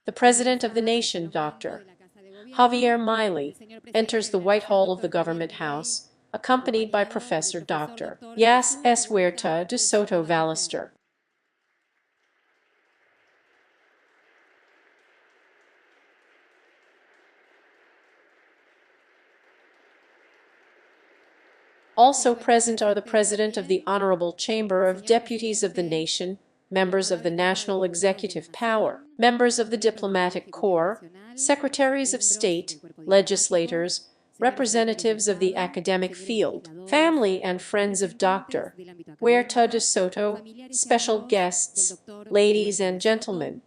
The President of the Nation, Dr. Javier Milei, enters the White Hall of the Government House, accompanied by Professor Dr. Jesús Huerta de Soto Ballester. Also present are the President of the Honorable Chamber of Deputies of the Nation, members of the National Executive Power, members of the Diplomatic Corps, Secretaries of State, legislators, representatives of the academic field, family and friends of Dr. Huerta de Soto, special guests, ladies and gentlemen.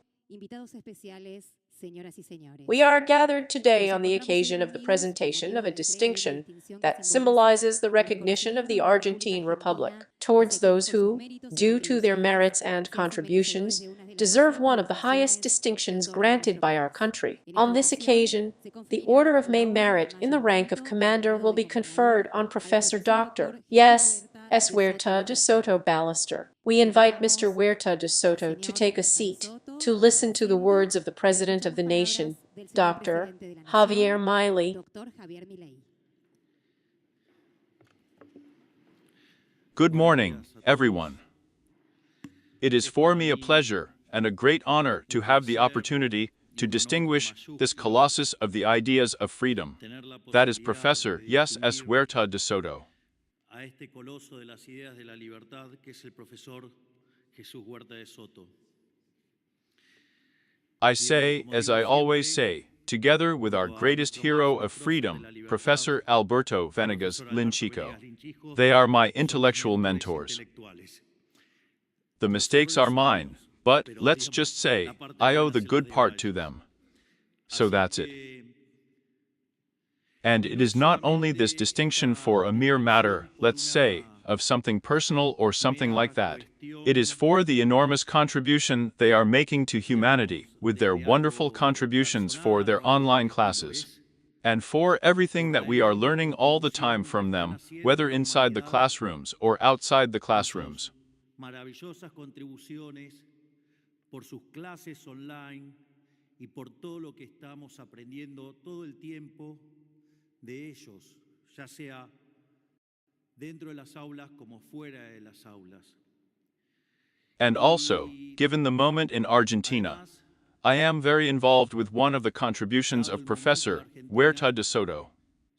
We are gathered today on the occasion of the presentation of a distinction that symbolizes the recognition of the Argentine Republic towards those who, due to their merits and contributions, deserve one of the highest distinctions granted by our country. On this occasion, the Order of Merit in the rank of Commander will be conferred on Professor Dr. Jesús Huerta de Soto Ballester. We invite Mr. Huerta de Soto to take a seat to listen to the words of the President of the Nation, Dr. Javier Milei. Good morning, everyone. It is for me a pleasure and a great honor to have the opportunity to distinguish this colossus of the ideas of freedom, that is Professor Jesús Huerta de Soto. A este coloso de las ideas de la libertad que es el profesor Jesús Huerta de Soto. I say, as I always say, together with our greatest hero of freedom, Professor Alberto Venegas Linchico. They are my intellectual mentors. The mistakes are mine, but let's just say, I owe the good part to them. So that's it. And it is not only this distinction for a mere matter, let's say, of something personal or something like that. It is for the enormous contribution they are making to humanity with their wonderful contributions for their online classes. And for everything that we are learning all the time from them, whether inside the classrooms or outside the classrooms. Maravillosas contribuciones por sus clases online y por todo lo que estamos aprendiendo todo el tiempo de ellos, ya sea dentro de las aulas como fuera de las aulas. And also, given the moment in Argentina, I am very involved with one of the contributions of Professor Huerta de Soto,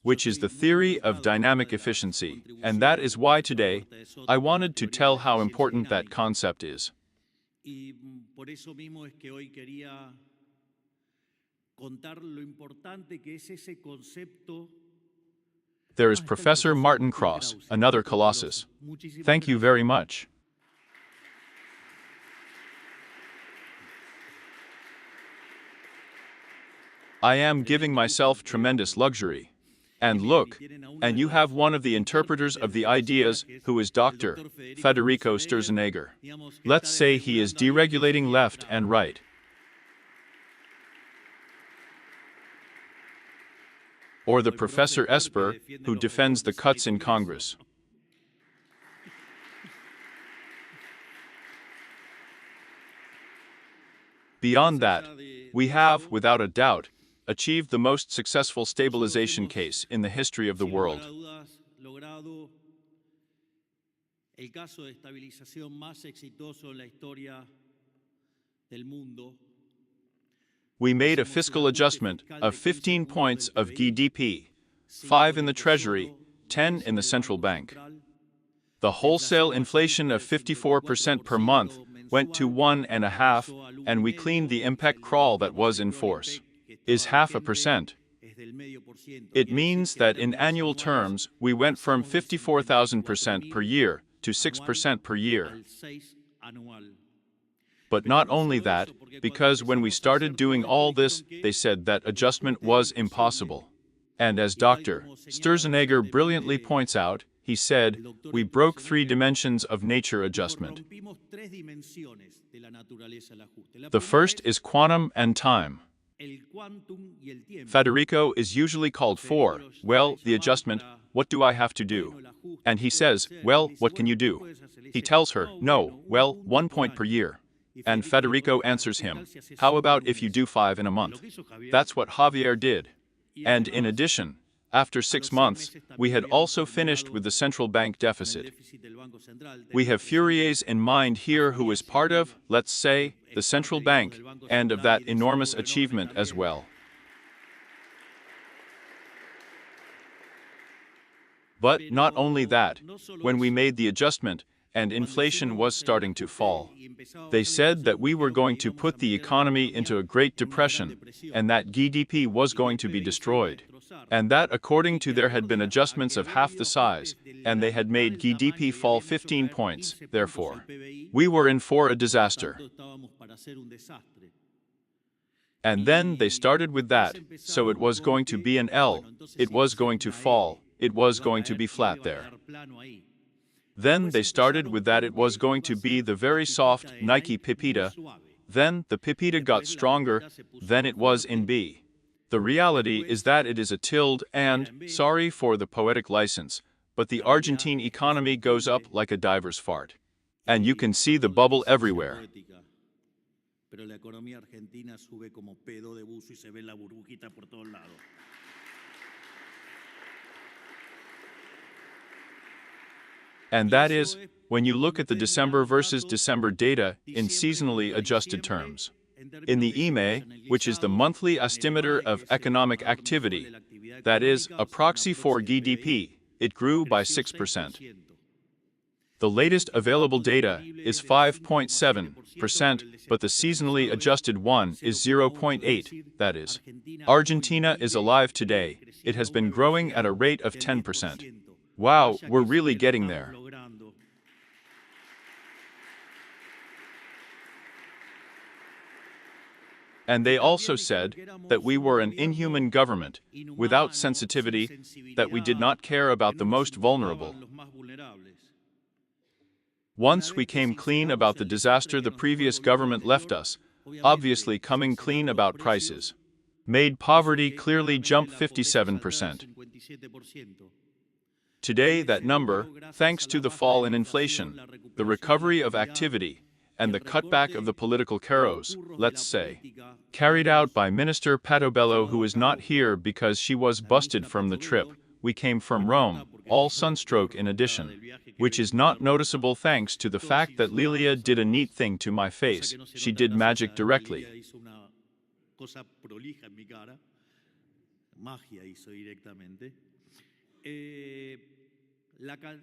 which is the theory of dynamic efficiency, and that is why today I wanted to tell how important that concept is. Y por eso mismo es que hoy quería contar lo importante que es ese concepto. There is Professor Martin Cross, another colossus. Thank you very much. I am giving myself tremendous luxury. And look, and you have one of the interpreters of the ideas, who is Dr. Federico Sturzenegger. Let's say he is deregulating left and right. Or the Professor Esper, who defends the cuts in Congress. Beyond that, we have, without a doubt, achieved the most successful stabilization case in the history of the world. El caso de estabilización más exitoso en la historia del mundo. We made a fiscal adjustment of 15 points of GDP, 5 in the Treasury, 10 in the central bank. The wholesale inflation of 54% per month went to 1.5%, and we cleaned the impact crawl that was in force. Is 0.5%. It means that in annual terms, we went from 54,000% per year to 6% per year. But not only that, because when we started doing all this, they said that adjustment was impossible. And as Dr. Sturzenegger brilliantly points out, he said, we broke 3 dimensions of nature adjustment. The first is quantum and time. Federico is usually called for, well, the adjustment, what do I have to do? And he says, well, what can you do? He tells her, no, well, 1 point per year. And Federico answers him, how about if you do 5 in a month? That's what Javier did. And in addition, after 6 months, we had also finished with the central bank deficit. We have Fourier's in mind here, who is part of, let's say, the central bank, and of that enormous achievement as well. But not only that, when we made the adjustment, and inflation was starting to fall, they said that we were going to put the economy into a Great Depression, and that GDP was going to be destroyed. And that according to there had been adjustments of half the size, and they had made GDP fall 15 points, therefore. We were in for a disaster. And then they started with that, so it was going to be an L, it was going to fall, it was going to be flat there. Then they started with that it was going to be the very soft Nike Pipita, then the Pipita got stronger, then it was in B. The reality is that it is a tilde and, sorry for the poetic license, but the Argentine economy goes up like a diver's fart. And you can see the bubble everywhere. And that is, when you look at the December versus December data in seasonally adjusted terms. In the IME, which is the monthly estimator of economic activity, that is, a proxy for GDP, it grew by 6%. The latest available data is 5.7%, but the seasonally adjusted one is 0.8%, that is. Argentina is alive today, it has been growing at a rate of 10%. Wow, we're really getting there. And they also said that we were an inhuman government, without sensitivity, that we did not care about the most vulnerable. Once we came clean about the disaster the previous government left us, obviously coming clean about prices, made poverty clearly jump 57%. Today that number, thanks to the fall in inflation, the recovery of activity, and the cutback of the political carouse, let's say, carried out by Minister Patobello, who is not here because she was busted from the trip, we came from Rome, all sunstroke in addition, which is not noticeable thanks to the fact that Lilia did a neat thing to my face, she did magic directly.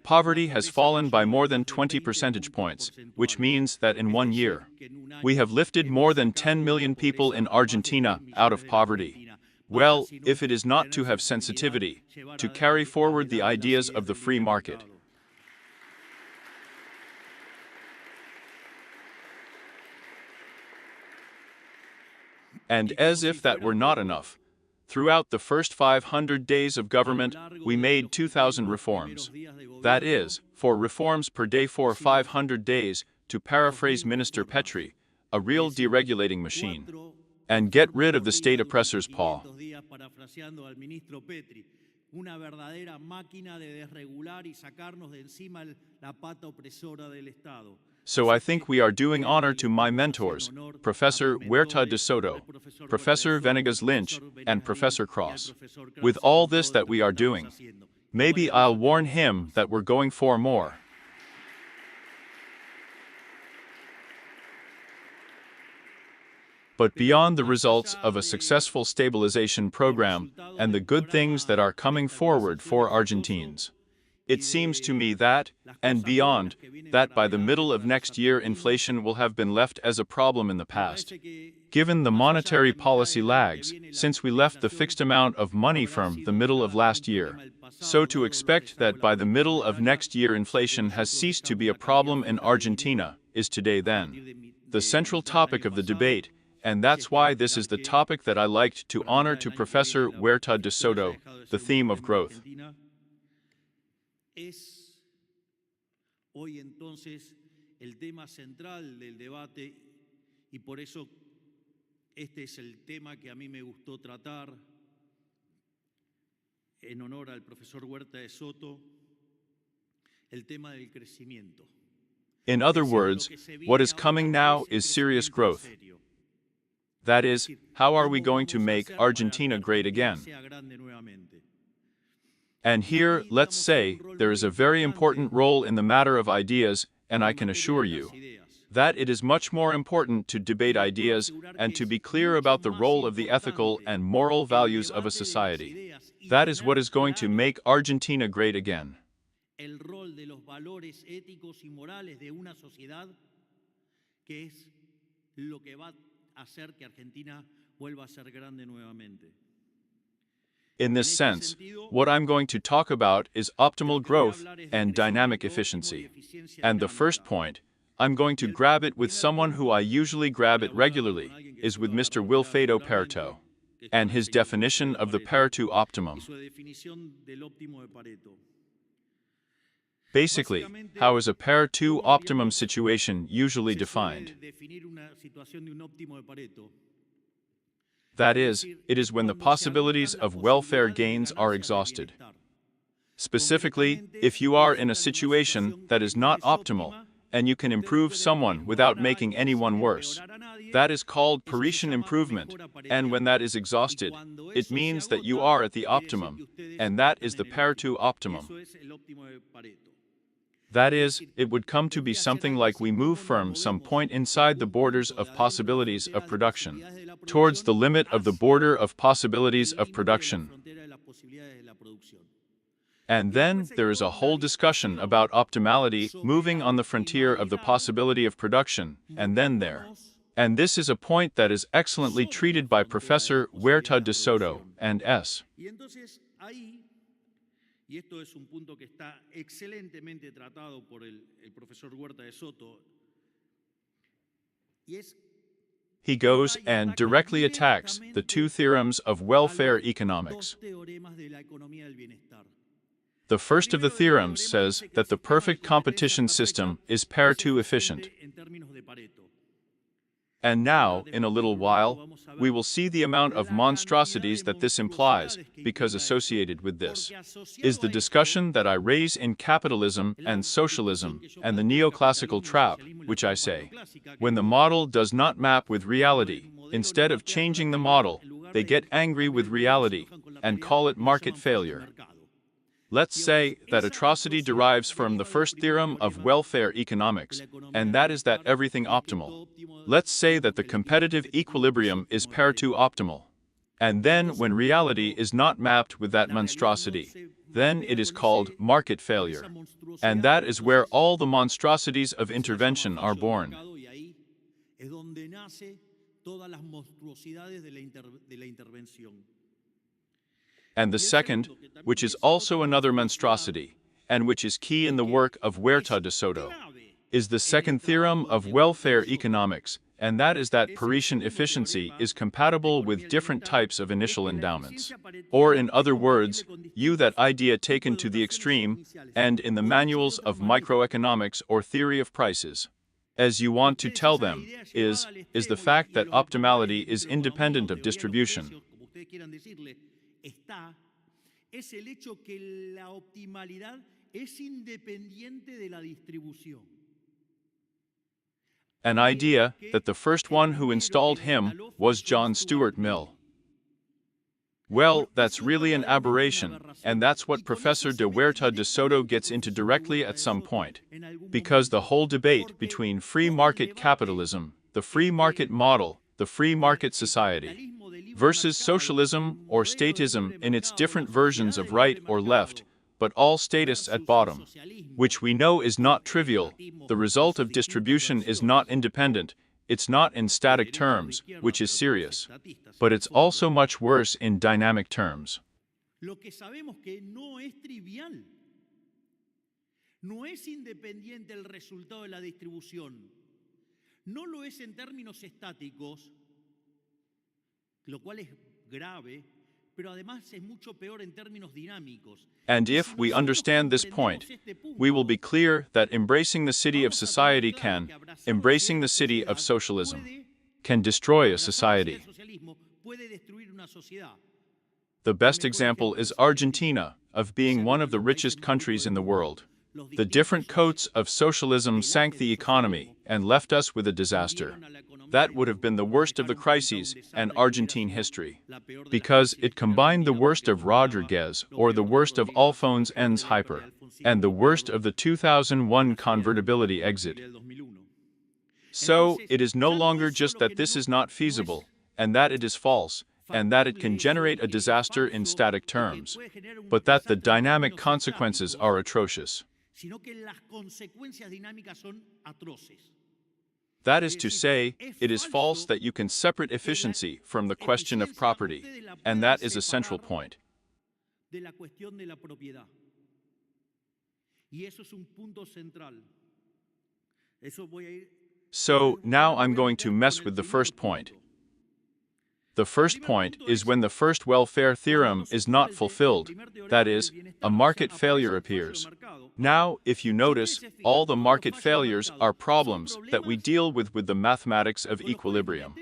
Poverty has fallen by more than 20 percentage points, which means that in 1 year, we have lifted more than 10 million people in Argentina out of poverty. Well, if it is not to have sensitivity, to carry forward the ideas of the free market. And as if that were not enough, throughout the first 500 days of government, we made 2,000 reforms. That is, 4 reforms per day for 500 days, to paraphrase Minister Petri, a real deregulating machine. And get rid of the state oppressor's paw. So I think we are doing honor to my mentors, Professor Huerta de Soto, Professor Venegas Lynch, and Professor Cross. With all this that we are doing, maybe I'll warn him that we're going for more. But beyond the results of a successful stabilization program and the good things that are coming forward for Argentines, it seems to me that, and beyond, that by the middle of next year inflation will have been left as a problem in the past. Given the monetary policy lags, since we left the fixed amount of money from the middle of last year, so to expect that by the middle of next year inflation has ceased to be a problem in Argentina is today then the central topic of the debate, and that's why this is the topic that I liked to honor to Professor Huerta de Soto, the theme of growth. Es hoy entonces el tema central del debate y por eso este es el tema que a mí me gustó tratar en honor al profesor Huerta de Soto, el tema del crecimiento. In other words, what is coming now is serious growth. That is, how are we going to make Argentina great again? And here, let's say, there is a very important role in the matter of ideas, and I can assure you that it is much more important to debate ideas and to be clear about the role of the ethical and moral values of a society. That is what is going to make Argentina great again. El rol de los valores éticos y morales de una sociedad que es lo que va a hacer que Argentina vuelva a ser grande nuevamente. In this sense, what I'm going to talk about is optimal growth and dynamic efficiency. And the first point, I'm going to grab it with someone who I usually grab it regularly, is with Mr. Wilfredo Pareto, and his definition of the Pareto optimum. Basically, how is a Pareto optimum situation usually defined? That is, it is when the possibilities of welfare gains are exhausted. Specifically, if you are in a situation that is not optimal, and you can improve someone without making anyone worse. That is called Paretian improvement, and when that is exhausted, it means that you are at the optimum, and that is the Pareto optimum. That is, it would come to be something like we move from some point inside the borders of possibilities of production towards the limit of the border of possibilities of production. And then there is a whole discussion about optimality moving on the frontier of the possibility of production, and then there. And this is a point that is excellently treated by Professor Huerta de Soto and S. Y esto es un punto que está excelentemente tratado por el profesor Huerta de Soto. He goes and directly attacks the two theorems of welfare economics. The first of the theorems says that the perfect competition system is Pareto efficient. And now, in a little while, we will see the amount of monstrosities that this implies, because associated with this is the discussion that I raise in Capitalism and Socialism and the neoclassical trap, which I say, when the model does not map with reality, instead of changing the model, they get angry with reality and call it market failure. Let's say that atrocity derives from the first theorem of welfare economics, and that is that everything optimal. Let's say that the competitive equilibrium is Pareto optimal. And then when reality is not mapped with that monstrosity, then it is called market failure. And that is where all the monstrosities of intervention are born. And the second, which is also another monstrosity, and which is key in the work of Huerta de Soto, is the second theorem of welfare economics, and that is that Paretian efficiency is compatible with different types of initial endowments. Or in other words, that idea taken to the extreme, and in the manuals of microeconomics or theory of prices, as you want to tell them, is the fact that optimality is independent of distribution. Es el hecho que la optimalidad es independiente de la distribución. An idea that the first one who installed him was John Stuart Mill. Well, that's really an aberration, and that's what Professor de Huerta de Soto gets into directly at some point. Because the whole debate between free market capitalism, the free market model, the free market society, versus socialism or statism in its different versions of right or left, but all statists at bottom, which we know is not trivial. The result of distribution is not independent, it's not in static terms, which is serious, but it's also much worse in dynamic terms. Lo que sabemos que no es trivial. No es independiente el resultado de la distribución. No lo es en términos estáticos, lo cual es grave, pero además es mucho peor en términos dinámicos. And if we understand this point, we will be clear that embracing the city of society embracing the city of socialism, can destroy a society. The best example is Argentina, of being one of the richest countries in the world. The different coats of socialism sank the economy and left us with a disaster. That would have been the worst of the crises in Argentine history, because it combined the worst of Rodriguez or the worst of Alphonse N's hyper, and the worst of the 2001 convertibility exit. So, it is no longer just that this is not feasible, and that it is false, and that it can generate a disaster in static terms, but that the dynamic consequences are atrocious. That is to say, it is false that you can separate efficiency from the question of property, and that is a central point. So, now I'm going to mess with the first point. The first point is when the first welfare theorem is not fulfilled, that is, a market failure appears. Now, if you notice, all the market failures are problems that we deal with the mathematics of equilibrium,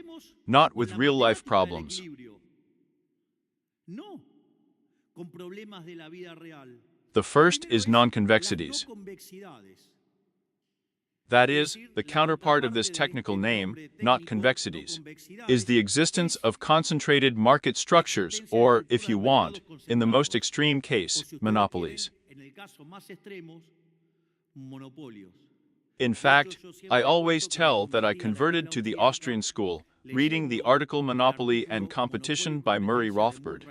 not with real-life problems. The first is non-convexities. That is, the counterpart of this technical name, not convexities, is the existence of concentrated market structures, or, if you want, in the most extreme case, monopolies. In fact, I always tell that I converted to the Austrian school, reading the article Monopoly and Competition by Murray Rothbard.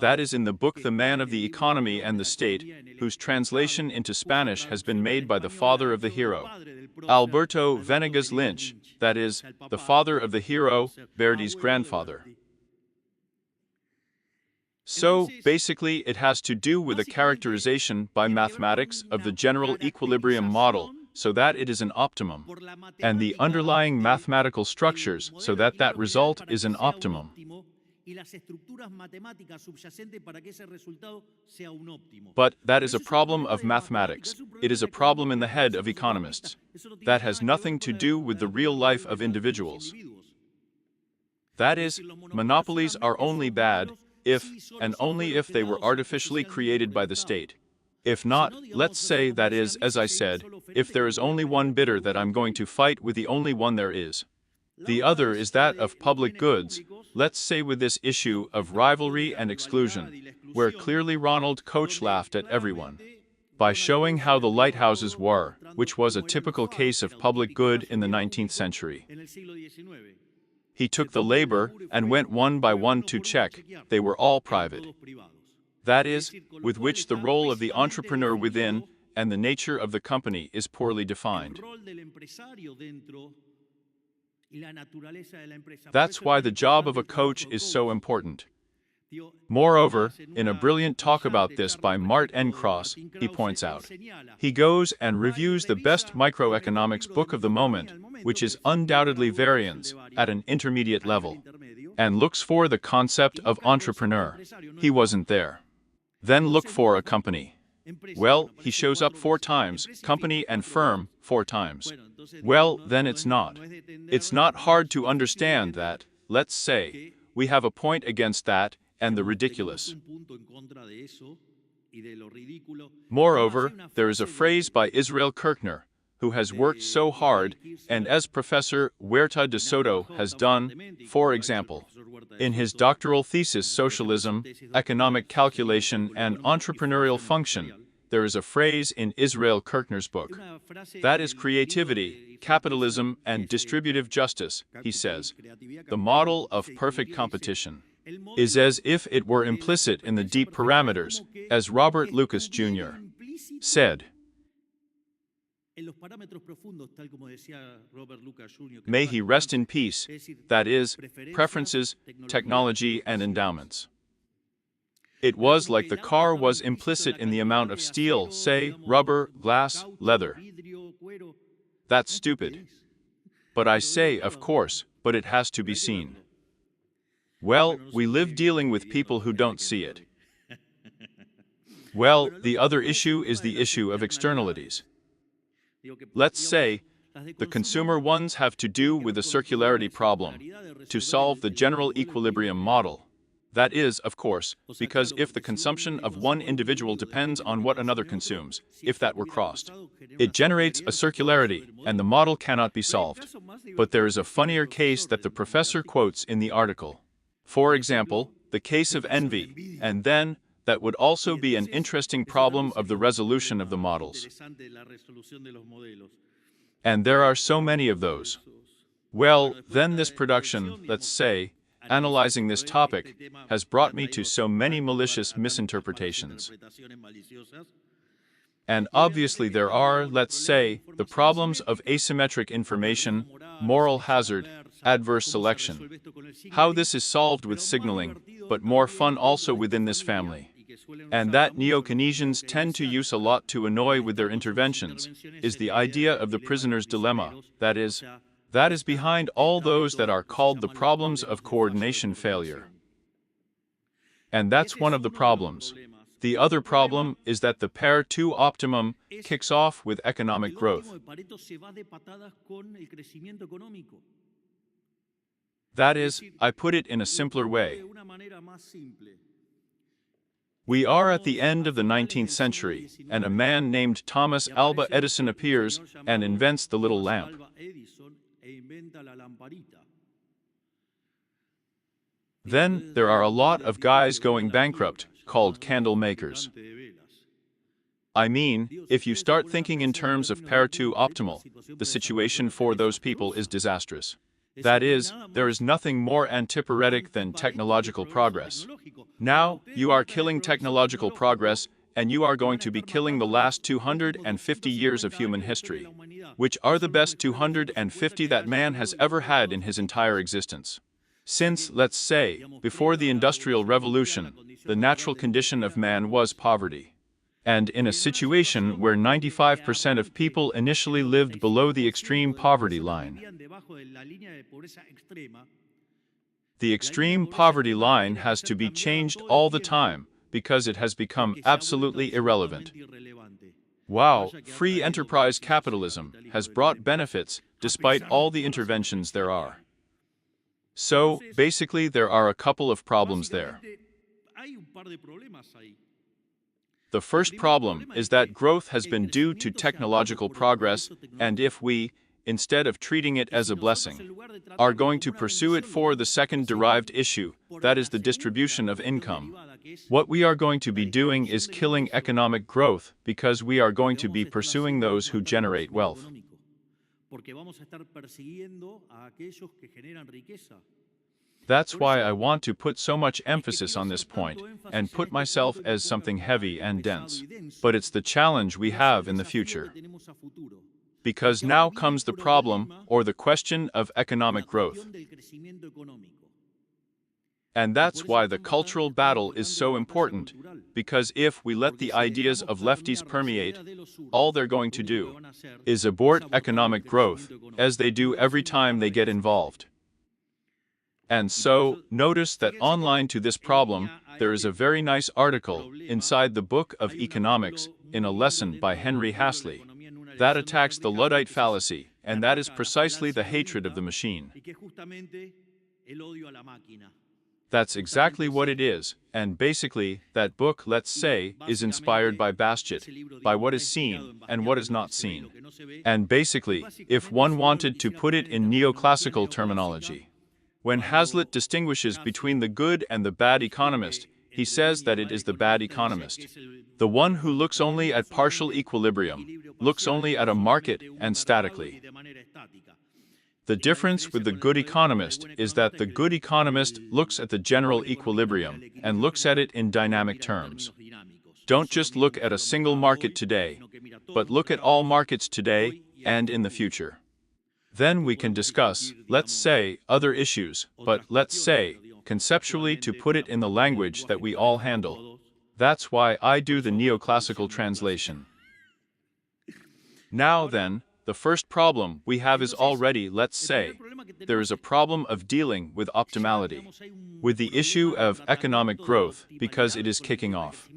That is in the book The Man of the Economy and the State, whose translation into Spanish has been made by the father of the hero, Alberto Venegas Lynch, that is, the father of the hero, Verdi's grandfather. So, basically, it has to do with a characterization by mathematics of the general equilibrium model, so that it is an optimum, and the underlying mathematical structures so that that result is an optimum. But that is a problem of mathematics. It is a problem in the head of economists. That has nothing to do with the real life of individuals. That is, monopolies are only bad if, and only if, they were artificially created by the state. If not, let's say, that is, as I said, if there is only one bidder that I'm going to fight with, the only one there is. The other is that of public goods, let's say with this issue of rivalry and exclusion, where clearly Ronald Koch laughed at everyone. By showing how the lighthouses were, which was a typical case of public good in the 19th century. He took the labor and went one by one to check, they were all private. That is, with which the role of the entrepreneur within and the nature of the company is poorly defined. That's why the job of a coach is so important. Moreover, in a brilliant talk about this by Mart N. Cross, he points out, he goes and reviews the best microeconomics book of the moment, which is undoubtedly Variance, at an intermediate level, and looks for the concept of entrepreneur. He wasn't there. Then look for a company. Well, he shows up 4 times, company and firm 4 times. Well, then it's not. It's not hard to understand that, let's say, we have a point against that and the ridiculous. Moreover, there is a phrase by Israel Kirchner, who has worked so hard, and as Professor Huerta de Soto has done, for example, in his doctoral thesis Socialism, Economic Calculation and Entrepreneurial Function, there is a phrase in Israel Kirchner's book. That is creativity, capitalism, and distributive justice, he says. The model of perfect competition is as if it were implicit in the deep parameters, as Robert Lucas Jr. said. May he rest in peace, that is, preferences, technology, and endowments. It was like the car was implicit in the amount of steel, say, rubber, glass, leather. That's stupid. But I say, of course, but it has to be seen. Well, we live dealing with people who don't see it. Well, the other issue is the issue of externalities. Let's say, the consumer ones have to do with the circularity problem, to solve the general equilibrium model. That is, of course, because if the consumption of one individual depends on what another consumes, if that were crossed, it generates a circularity, and the model cannot be solved. But there is a funnier case that the professor quotes in the article. For example, the case of envy, and then, that would also be an interesting problem of the resolution of the models. And there are so many of those. Well, then this production, let's say, analyzing this topic, has brought me to so many malicious misinterpretations. And obviously there are, let's say, the problems of asymmetric information, moral hazard, adverse selection. How this is solved with signaling, but more fun also within this family. And that neo-Keynesians tend to use a lot to annoy with their interventions, is the idea of the prisoner's dilemma, that is behind all those that are called the problems of coordination failure. And that's one of the problems. The other problem is that the pair 2 optimum kicks off with economic growth. That is, I put it in a simpler way. We are at the end of the 19th century, and a man named Thomas Alva Edison appears and invents the little lamp. Then there are a lot of guys going bankrupt, called candle makers. I mean, if you start thinking in terms of pair 2 optimal, the situation for those people is disastrous. That is, there is nothing more antipyretic than technological progress. Now, you are killing technological progress, and you are going to be killing the last 250 years of human history, which are the best 250 that man has ever had in his entire existence. Since, let's say, before the Industrial Revolution, the natural condition of man was poverty. And in a situation where 95% of people initially lived below the extreme poverty line, the extreme poverty line has to be changed all the time because it has become absolutely irrelevant. Wow, free enterprise capitalism has brought benefits despite all the interventions there are. So, basically, there are a couple of problems there. The first problem is that growth has been due to technological progress, and if we, instead of treating it as a blessing, are going to pursue it for the second derived issue, that is the distribution of income, what we are going to be doing is killing economic growth because we are going to be pursuing those who generate wealth. That's why I want to put so much emphasis on this point and put myself as something heavy and dense. But it's the challenge we have in the future. Because now comes the problem or the question of economic growth. And that's why the cultural battle is so important, because if we let the ideas of lefties permeate, all they're going to do is abort economic growth, as they do every time they get involved. And so, notice that online to this problem, there is a very nice article inside the Book of Economics in a lesson by Henry Hasley that attacks the Luddite fallacy, and that is precisely the hatred of the machine. That's exactly what it is, and basically, that book, let's say, is inspired by Bastiat, by what is seen and what is not seen. And basically, if one wanted to put it in neoclassical terminology, when Hazlitt distinguishes between the good and the bad economist, he says that it is the bad economist, the one who looks only at partial equilibrium, looks only at a market and statically. The difference with the good economist is that the good economist looks at the general equilibrium and looks at it in dynamic terms. Don't just look at a single market today, but look at all markets today and in the future. Then we can discuss, let's say, other issues, but let's say, conceptually to put it in the language that we all handle. That's why I do the neoclassical translation. Now then, the first problem we have is already, let's say, there is a problem of dealing with optimality, with the issue of economic growth, because it is kicking off.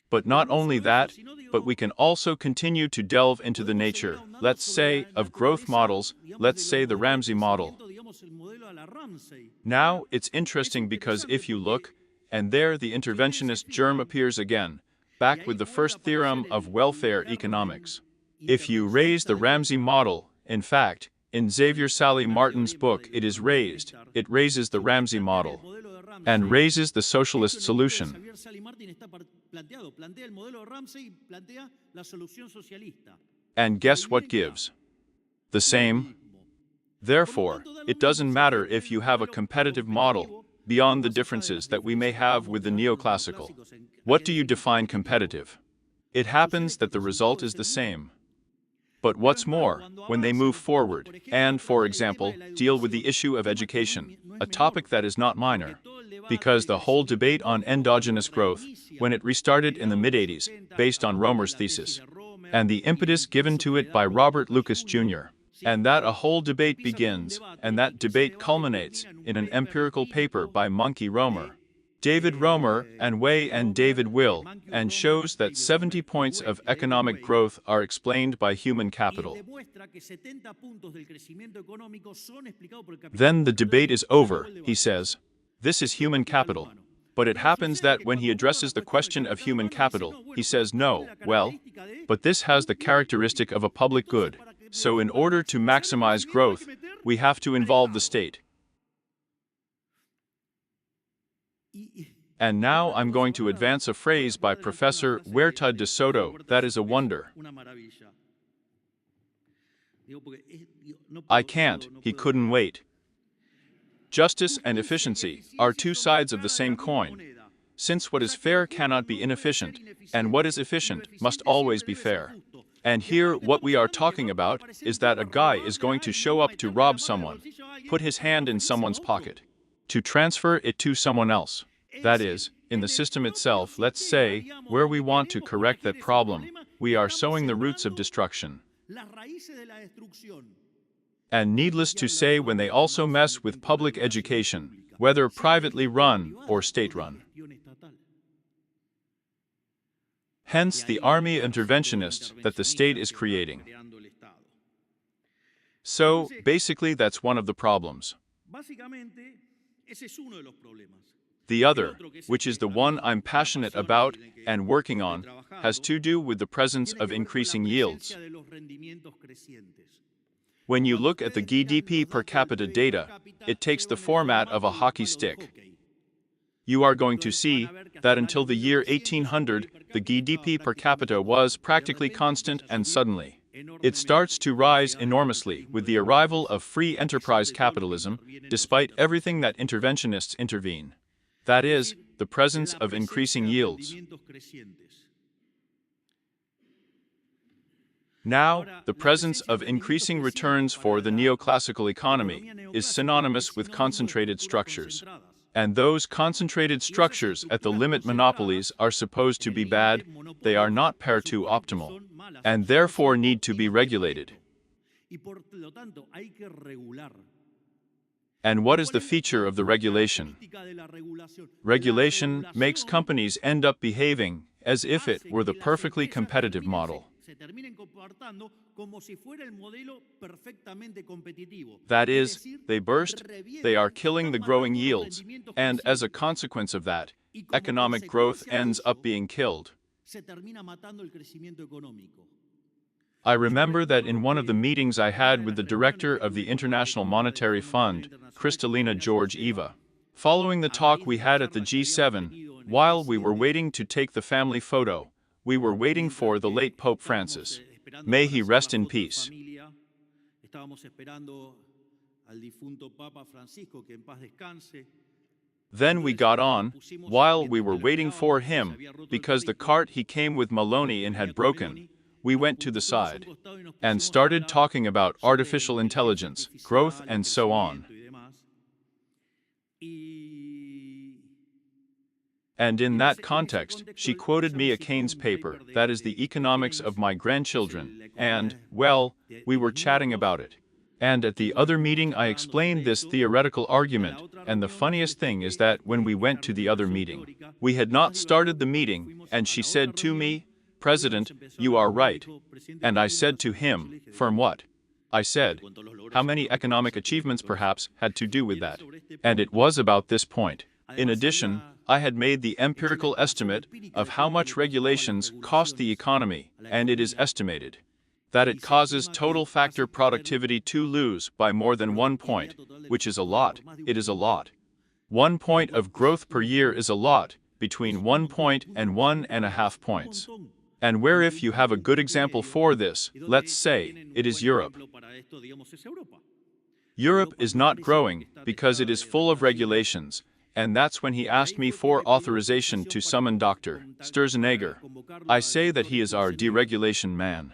But not only that, but we can also continue to delve into the nature, let's say, of growth models, let's say the Ramsey model. Now, it's interesting because if you look, and there the interventionist germ appears again, back with the first theorem of welfare economics. If you raise the Ramsey model, in fact, in Xavier Sally Martin's book it raises the Ramsey model, and raises the socialist solution. And guess what gives? The same. Therefore, it doesn't matter if you have a competitive model, beyond the differences that we may have with the neoclassical. What do you define competitive? It happens that the result is the same. But what's more, when they move forward, and, for example, deal with the issue of education, a topic that is not minor, because the whole debate on endogenous growth, when it restarted in the mid-80s, based on Romer's thesis, and the impetus given to it by Robert Lucas Jr., and that a whole debate begins, and that debate culminates in an empirical paper by Monkey Romer, David Romer, and Way and David Will, and shows that 70 points of economic growth are explained by human capital. Then the debate is over, he says. This is human capital. But it happens that when he addresses the question of human capital, he says no, well, but this has the characteristic of a public good. So in order to maximize growth, we have to involve the state. And now I'm going to advance a phrase by Professor Huerta de Soto that is a wonder. I can't, he couldn't wait. Justice and efficiency are two sides of the same coin, since what is fair cannot be inefficient, and what is efficient must always be fair. And here what we are talking about is that a guy is going to show up to rob someone, put his hand in someone's pocket, to transfer it to someone else. That is, in the system itself, let's say, where we want to correct that problem, we are sowing the roots of destruction. And needless to say, when they also mess with public education, whether privately run or state-run. Hence the army interventionists that the state is creating. So, basically that's one of the problems. The other, which is the one I'm passionate about and working on, has to do with the presence of increasing yields. When you look at the GDP per capita data, it takes the format of a hockey stick. You are going to see that until the year 1800, the GDP per capita was practically constant, and suddenly, it starts to rise enormously with the arrival of free enterprise capitalism, despite everything that interventionists intervene. That is, the presence of increasing yields. Now, the presence of increasing returns for the neoclassical economy is synonymous with concentrated structures. And those concentrated structures at the limit monopolies are supposed to be bad, they are not partout optimal, and therefore need to be regulated. And what is the feature of the regulation? Regulation makes companies end up behaving as if it were the perfectly competitive model. That is, they burst, they are killing the growing yields, and as a consequence of that, economic growth ends up being killed. I remember that in one of the meetings I had with the director of the International Monetary Fund, Kristalina Georgieva, following the talk we had at the G7, while we were waiting to take the family photo, we were waiting for the late Pope Francis. May he rest in peace. Then we got on, while we were waiting for him, because the cart he came with Maloney in had broken, we went to the side and started talking about artificial intelligence, growth, and so on. And in that context, she quoted me a Keynes paper, that is the economics of my grandchildren, and, well, we were chatting about it. And at the other meeting I explained this theoretical argument, and the funniest thing is that when we went to the other meeting, we had not started the meeting, and she said to me, "President, you are right." And I said to him, "From what?" I said, how many economic achievements perhaps had to do with that. And it was about this point. In addition, I had made the empirical estimate of how much regulations cost the economy, and it is estimated that it causes total factor productivity to lose by more than 1 point, which is a lot. It is a lot. 1 point of growth per year is a lot, between 1 point and 1.5 points. And where if you have a good example for this, let's say, it is Europe. Europe is not growing because it is full of regulations, and that's when he asked me for authorization to summon Dr. Sturzenegger. I say that he is our deregulation man.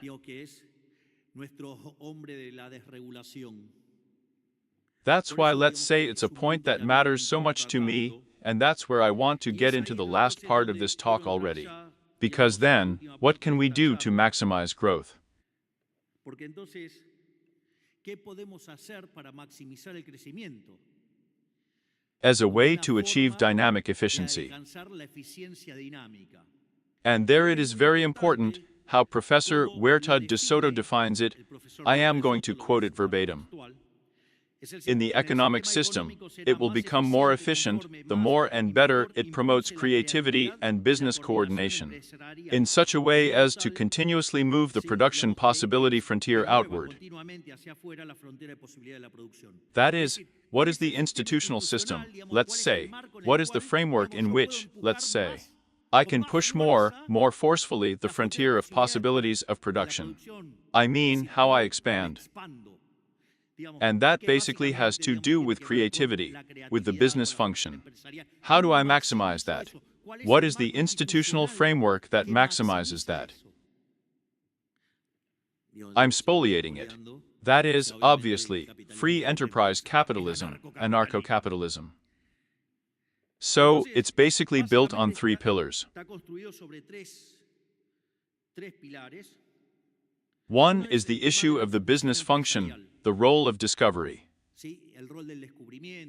That's why let's say it's a point that matters so much to me, and that's where I want to get into the last part of this talk already. Because then, what can we do to maximize growth? As a way to achieve dynamic efficiency. And there it is very important how Professor Huerta de Soto defines it. I am going to quote it verbatim. In the economic system, it will become more efficient the more and better it promotes creativity and business coordination, in such a way as to continuously move the production possibility frontier outward. That is, what is the institutional system, let's say, what is the framework in which, let's say, I can push more forcefully the frontier of possibilities of production. I mean, how I expand. And that basically has to do with creativity, with the business function. How do I maximize that? What is the institutional framework that maximizes that? I'm spoliating it. That is, obviously, free enterprise capitalism, anarcho-capitalism. So, it's basically built on 3 pillars. One is the issue of the business function, the role of discovery.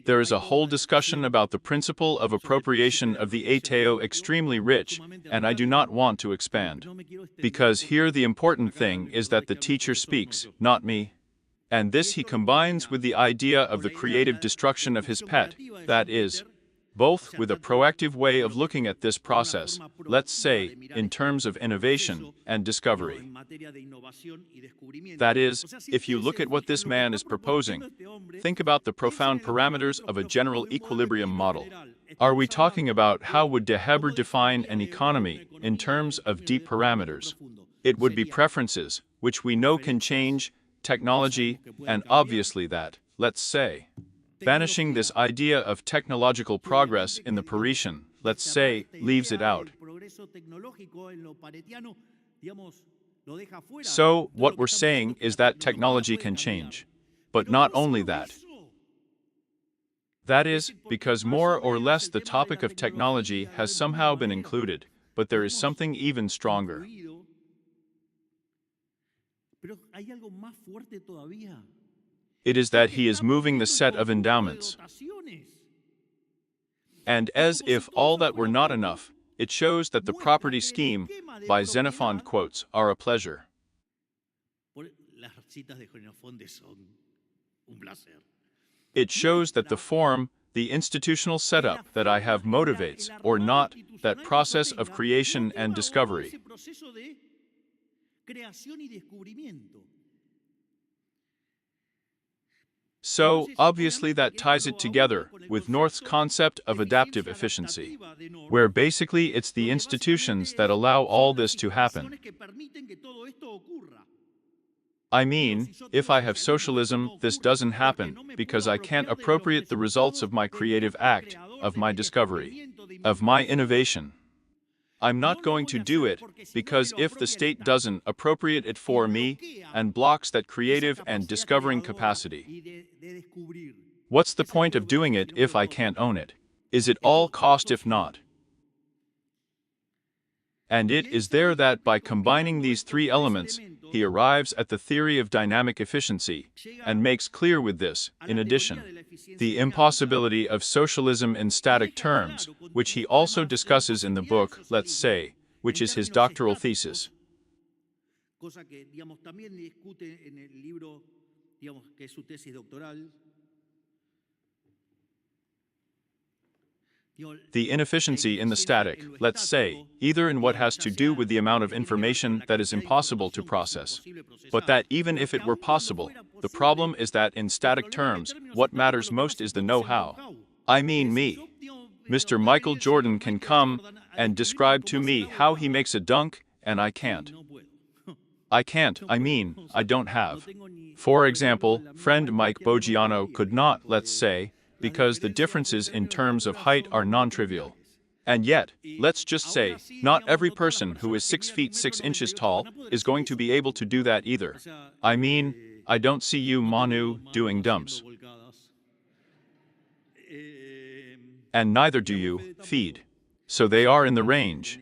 There is a whole discussion about the principle of appropriation of the ateo extremely rich, and I do not want to expand. Because here the important thing is that the teacher speaks, not me. And this he combines with the idea of the creative destruction of his pet, that is, both with a proactive way of looking at this process, let's say, in terms of innovation and discovery. That is, if you look at what this man is proposing, think about the profound parameters of a general equilibrium model. Are we talking about how would de Heber define an economy in terms of deep parameters? It would be preferences, which we know can change, technology, and obviously that, let's say, banishing this idea of technological progress in the Paretian, let's say, leaves it out. So, what we're saying is that technology can change. But not only that. That is, because more or less the topic of technology has somehow been included, but there is something even stronger. It is that he is moving the set of endowments. And as if all that were not enough, it shows that the property scheme, by Xenophon quotes, are a pleasure. It shows that the form, the institutional setup that I have motivates, or not, that process of creation and discovery. So, obviously that ties it together with North's concept of adaptive efficiency, where basically it's the institutions that allow all this to happen. I mean, if I have socialism, this doesn't happen, because I can't appropriate the results of my creative act, of my discovery, of my innovation. I'm not going to do it, because if the state doesn't appropriate it for me, and blocks that creative and discovering capacity, what's the point of doing it if I can't own it? Is it all cost if not? And it is there that by combining these 3 elements, he arrives at the theory of dynamic efficiency, and makes clear with this, in addition, the impossibility of socialism in static terms, which he also discusses in the book, let's say, which is his doctoral thesis. digamos, que es su tesis doctoral. The inefficiency in the static, let's say, either in what has to do with the amount of information that is impossible to process, but that even if it were possible, the problem is that in static terms, what matters most is the know-how. I mean me. Mr. Michael Jordan can come and describe to me how he makes a dunk, and I can't. I don't have. For example, friend Mike Boggiano could not, let's say, because the differences in terms of height are non-trivial. And yet, let's just say, not every person who is 6 feet 6 inches tall is going to be able to do that either. I mean, I don't see you, Manu, doing dumps. And neither do you, Feed. So they are in the range.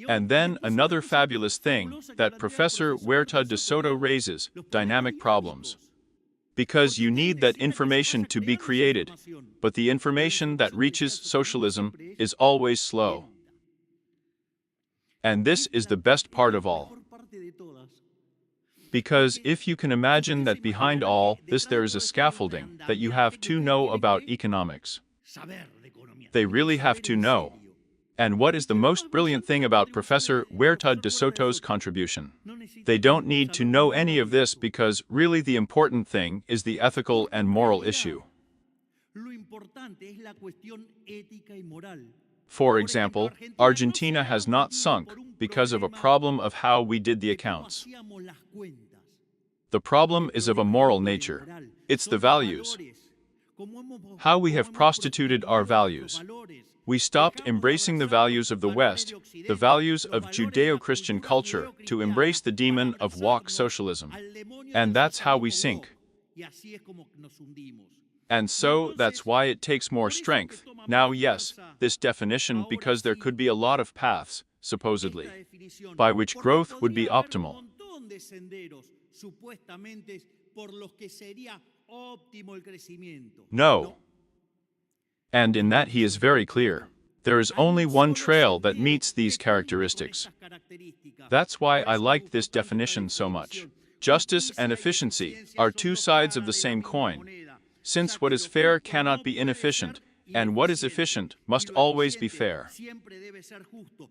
And then another fabulous thing that Professor Huerta de Soto raises, dynamic problems. Because you need that information to be created, but the information that reaches socialism is always slow. And this is the best part of all. Because if you can imagine that behind all this there is a scaffolding that you have to know about economics. They really have to know. And what is the most brilliant thing about Professor Huerta de Soto's contribution? They don't need to know any of this because really the important thing is the ethical and moral issue. For example, Argentina has not sunk because of a problem of how we did the accounts. The problem is of a moral nature. It's the values. How we have prostituted our values. We stopped embracing the values of the West, the values of Judeo-Christian culture, to embrace the demon of woke socialism. And that's how we sink. And so that's why it takes more strength. Now, yes, this definition because there could be a lot of paths, supposedly, by which growth would be optimal. No. And in that he is very clear. There is only one trail that meets these characteristics. That's why I liked this definition so much. Justice and efficiency are two sides of the same coin. Since what is fair cannot be inefficient, and what is efficient must always be fair.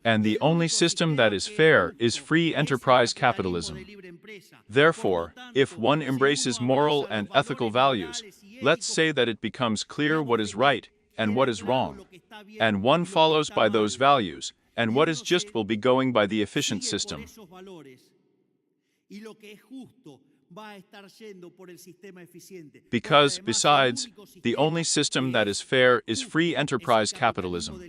And the only system that is fair is free enterprise capitalism. Therefore, if one embraces moral and ethical values, let's say that it becomes clear what is right and what is wrong. And one follows by those values, and what is just will be going by the efficient system. Because, besides, the only system that is fair is free enterprise capitalism.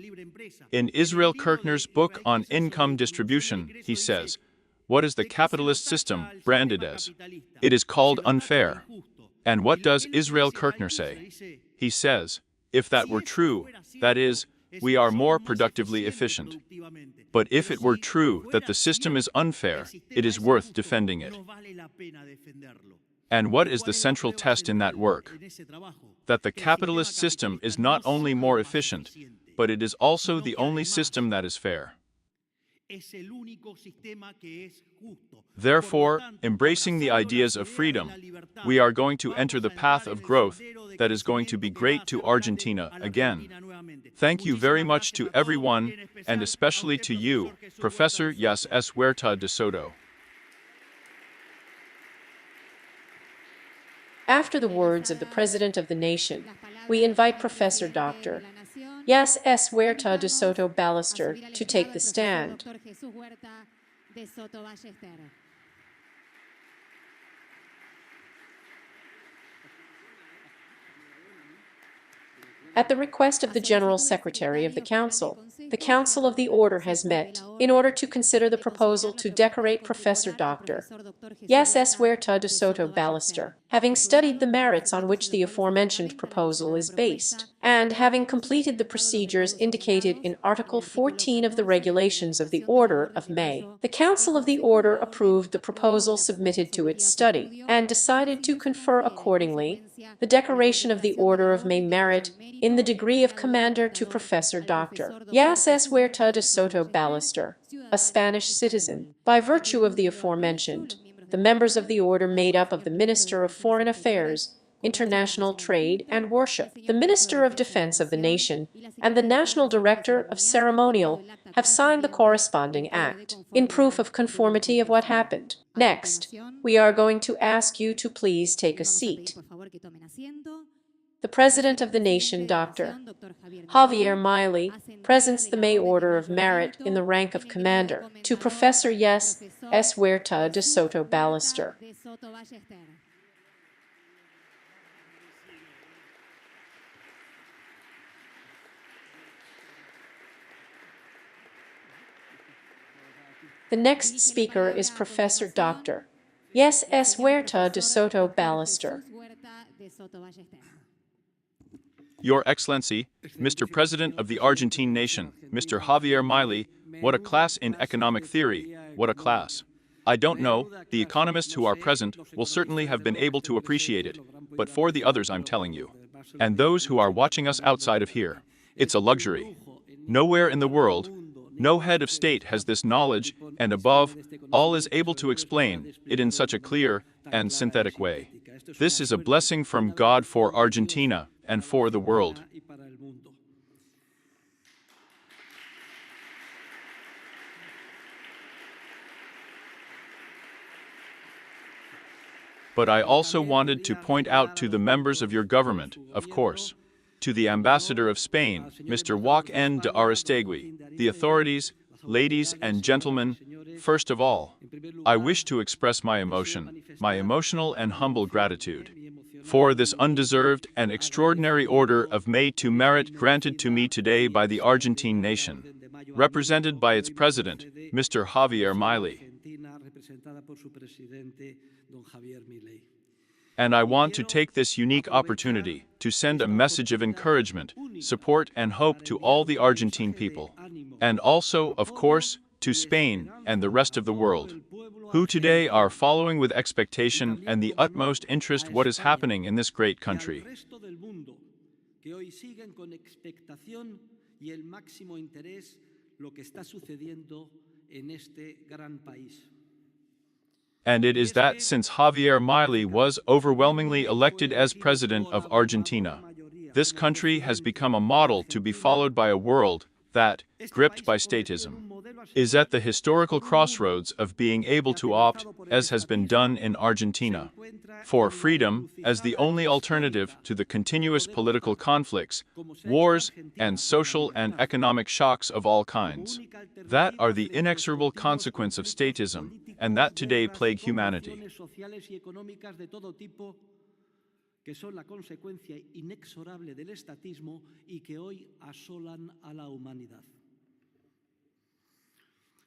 In Israel Kirchner's book on income distribution, he says, what is the capitalist system branded as? It is called unfair. And what does Israel Kirchner say? He says, if that were true, that is, we are more productively efficient. But if it were true that the system is unfair, it is worth defending it. And what is the central test in that work? That the capitalist system is not only more efficient, but it is also the only system that is fair. Therefore, embracing the ideas of freedom, we are going to enter the path of growth that is going to be great to Argentina again. Thank you very much to everyone, and especially to you, Professor Jesús Huerta de Soto. After the words of the President of the Nation, we invite Professor Dr. Jesús Huerta de Soto Ballester to take the stand. At the request of the General Secretary of the Council of the Order has met in order to consider the proposal to decorate Professor Dr. Jesús Huerta de Soto Ballester, having studied the merits on which the aforementioned proposal is based, and having completed the procedures indicated in Article 14 of the Regulations of the Order of May. The Council of the Order approved the proposal submitted to its study, and decided to confer accordingly the decoration of the Order of May merit in the degree of Commander to Professor Dr. Jesús Huerta de Soto Ballester, a Spanish citizen, by virtue of the aforementioned The members of the order made up of the Minister of Foreign Affairs, International Trade and Worship, the Minister of Defense of the nation, and the National Director of Ceremonial have signed the corresponding act, in proof of conformity of what happened. Next, we are going to ask you to please take a seat. The President of the nation, Dr. Javier Milei, presents the May Order of Merit in the rank of Commander to Professor Jesús Huerta de Soto Ballester. The next speaker is Professor Dr. Jesús Huerta de Soto Ballester. Your Excellency, Mr. President of the Argentine nation, Mr. Javier Milei, what a class in economic theory, what a class. I don't know, the economists who are present will certainly have been able to appreciate it, but for the others I'm telling you, and those who are watching us outside of here, it's a luxury. Nowhere in the world, no head of state has this knowledge, and above all is able to explain it in such a clear and synthetic way. This is a blessing from God for Argentina and for the world. But I also wanted to point out to the members of your government, of course, to the ambassador of Spain, Mr. Joaquín de Aristegui, the authorities, ladies and gentlemen, first of all, I wish to express my emotional and humble gratitude for this undeserved and extraordinary order of May to merit granted to me today by the Argentine nation, represented by its president, Mr. Javier Milei. And I want to take this unique opportunity to send a message of encouragement, support and hope to all the Argentine people, and also, of course, to Spain and the rest of the world, who today are following with expectation and the utmost interest what is happening in this great country. And it is that since Javier Milei was overwhelmingly elected as president of Argentina, this country has become a model to be followed by a world that, gripped by statism, is at the historical crossroads of being able to opt, as has been done in Argentina, for freedom as the only alternative to the continuous political conflicts, wars, and social and economic shocks of all kinds, that are the inexorable consequence of statism, and that today plague humanity. Que son la consecuencia inexorable del estatismo y que hoy asolan a la humanidad.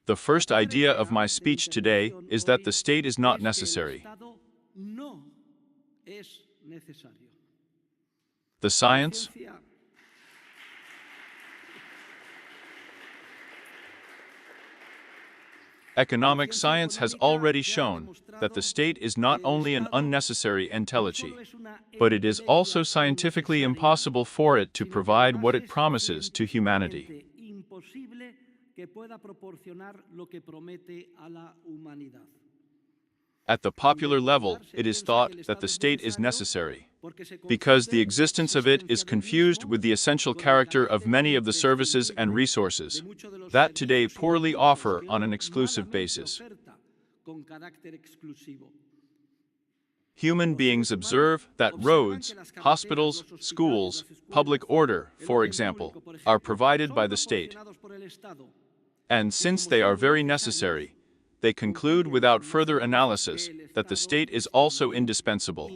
The first idea of my speech today is that the state is not necessary. The science, economic science has already shown that the state is not only an unnecessary entelechy, but it is also scientifically impossible for it to provide what it promises to humanity. At the popular level, it is thought that the state is necessary, because the existence of it is confused with the essential character of many of the services and resources that today poorly offer on an exclusive basis. Human beings observe that roads, hospitals, schools, public order, for example, are provided by the state. And since they are very necessary, they conclude without further analysis that the state is also indispensable.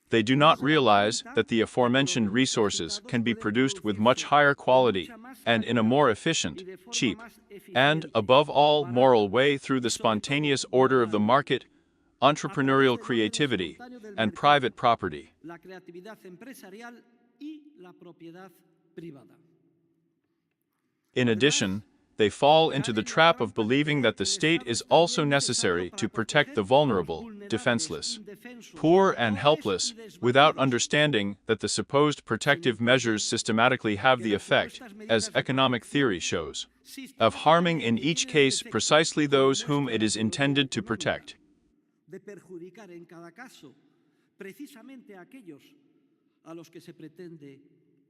They do not realize that the aforementioned resources can be produced with much higher quality and in a more efficient, cheap, and, above all, moral way through the spontaneous order of the market, entrepreneurial creativity, and private property. In addition, they fall into the trap of believing that the state is also necessary to protect the vulnerable, defenseless, poor and helpless, without understanding that the supposed protective measures systematically have the effect, as economic theory shows, of harming in each case precisely those whom it is intended to protect. De perjudicar en cada caso precisamente a aquellos a los que se pretende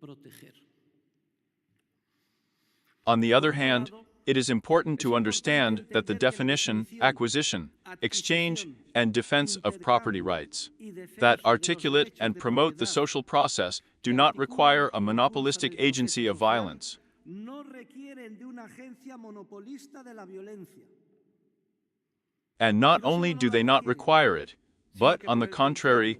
proteger. On the other hand, it is important to understand that the definition, acquisition, exchange, and defense of property rights that articulate and promote the social process do not require a monopolistic agency of violence. No requieren de una agencia monopolista de la violencia. And not only do they not require it, but, on the contrary,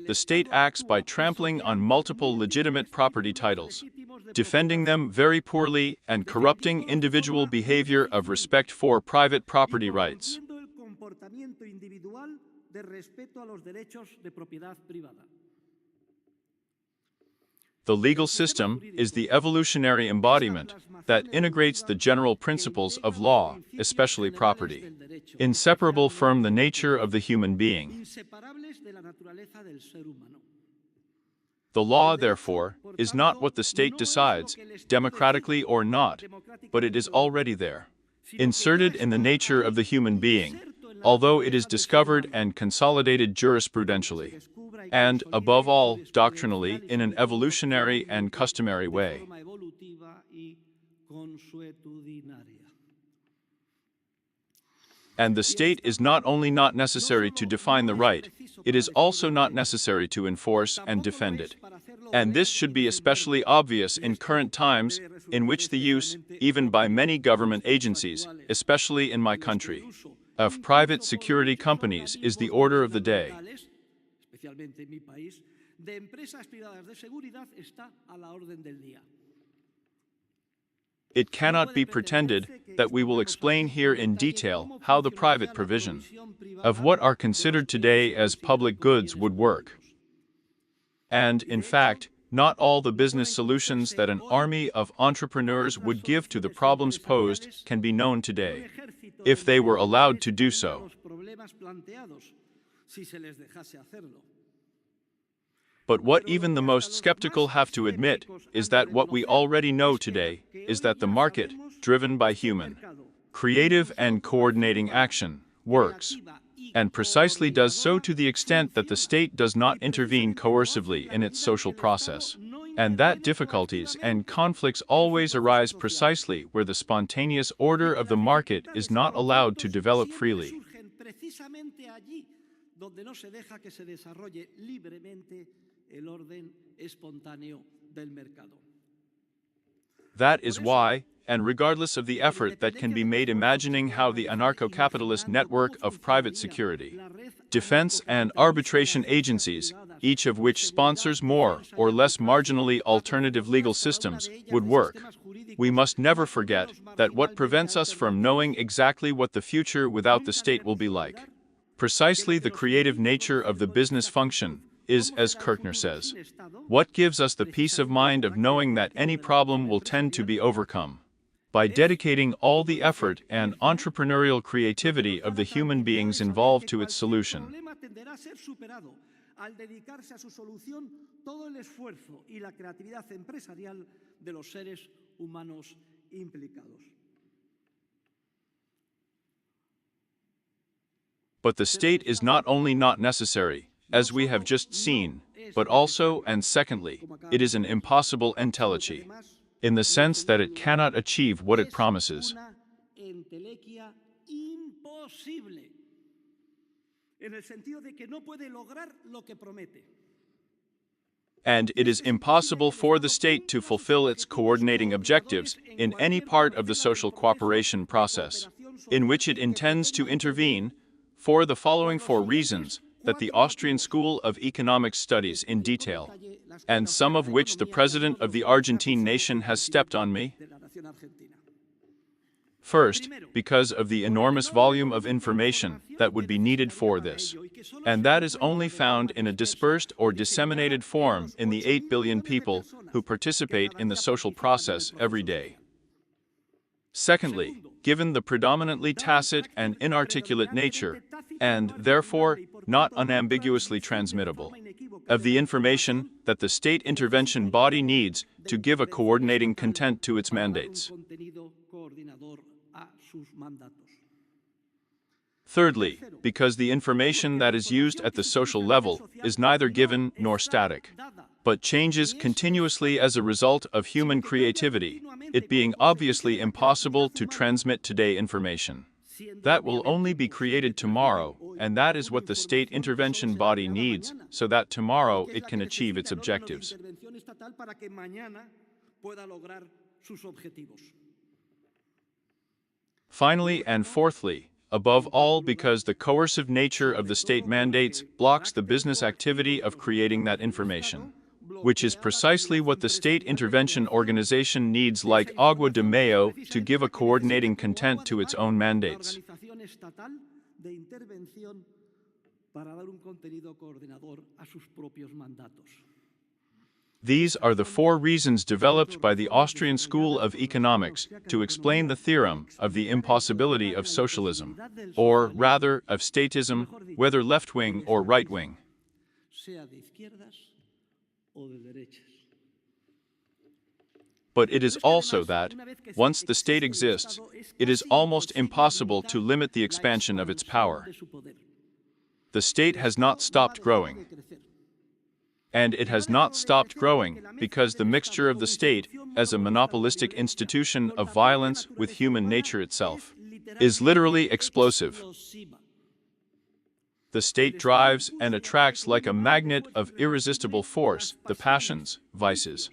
the state acts by trampling on multiple legitimate property titles, defending them very poorly and corrupting individual behavior of respect for private property rights. El comportamiento individual de respeto a los derechos de propiedad privada. The legal system is the evolutionary embodiment that integrates the general principles of law, especially property, inseparable from the nature of the human being. Inseparables de la naturaleza del ser humano. The law, therefore, is not what the state decides, democratically or not, but it is already there, inserted in the nature of the human being, although it is discovered and consolidated jurisprudentially, and, above all, doctrinally, in an evolutionary and customary way. And the state is not only not necessary to define the right, it is also not necessary to enforce and defend it. And this should be especially obvious in current times, in which the use, even by many government agencies, especially in my country, of private security companies is the order of the day. Especialmente en mi país, de empresas privadas de seguridad está a la orden del día. It cannot be pretended that we will explain here in detail how the private provision of what are considered today as public goods would work. And, in fact, not all the business solutions that an army of entrepreneurs would give to the problems posed can be known today, if they were allowed to do so. But what even the most skeptical have to admit is that what we already know today is that the market, driven by human, creative and coordinating action, works, and precisely does so to the extent that the state does not intervene coercively in its social process, and that difficulties and conflicts always arise precisely where the spontaneous order of the market is not allowed to develop freely. Donde no se deja que se desarrolle libremente el orden espontáneo del mercado. That is why, and regardless of the effort that can be made imagining how the anarcho-capitalist network of private security, defense and arbitration agencies, each of which sponsors more or less marginally alternative legal systems, would work, we must never forget that what prevents us from knowing exactly what the future without the state will be like, precisely the creative nature of the business function, is, as Kirchner says, what gives us the peace of mind of knowing that any problem will tend to be overcome by dedicating all the effort and entrepreneurial creativity of the human beings involved to its solution. Al dedicarse a su solución todo el esfuerzo y la creatividad empresarial de los seres humanos implicados. But the state is not only not necessary, as we have just seen, but also, and secondly, it is an impossible entelequy, in the sense that it cannot achieve what it promises. And it is impossible for the state to fulfill its coordinating objectives in any part of the social cooperation process, in which it intends to intervene, for the following four reasons that the Austrian School of Economics studies in detail, and some of which the President of the Argentine nation has stepped on me. First, because of the enormous volume of information that would be needed for this, and that is only found in a dispersed or disseminated form in the 8 billion people who participate in the social process every day. Secondly, given the predominantly tacit and inarticulate nature, and, therefore, not unambiguously transmittable, of the information that the state intervention body needs to give a coordinating content to its mandates. Thirdly, because the information that is used at the social level is neither given nor static, but changes continuously as a result of human creativity, it being obviously impossible to transmit today information that will only be created tomorrow, and that is what the state intervention body needs so that tomorrow it can achieve its objectives. Finally and fourthly, above all because the coercive nature of the state mandates blocks the business activity of creating that information, which is precisely what the state intervention organization needs like Agua de Mayo to give a coordinating content to its own mandates. These are the four reasons developed by the Austrian School of Economics to explain the theorem of the impossibility of socialism, or rather of statism, whether left-wing or right-wing. But it is also that, once the state exists, it is almost impossible to limit the expansion of its power. The state has not stopped growing. And it has not stopped growing because the mixture of the state as a monopolistic institution of violence with human nature itself is literally explosive. The state drives and attracts like a magnet of irresistible force the passions, vices,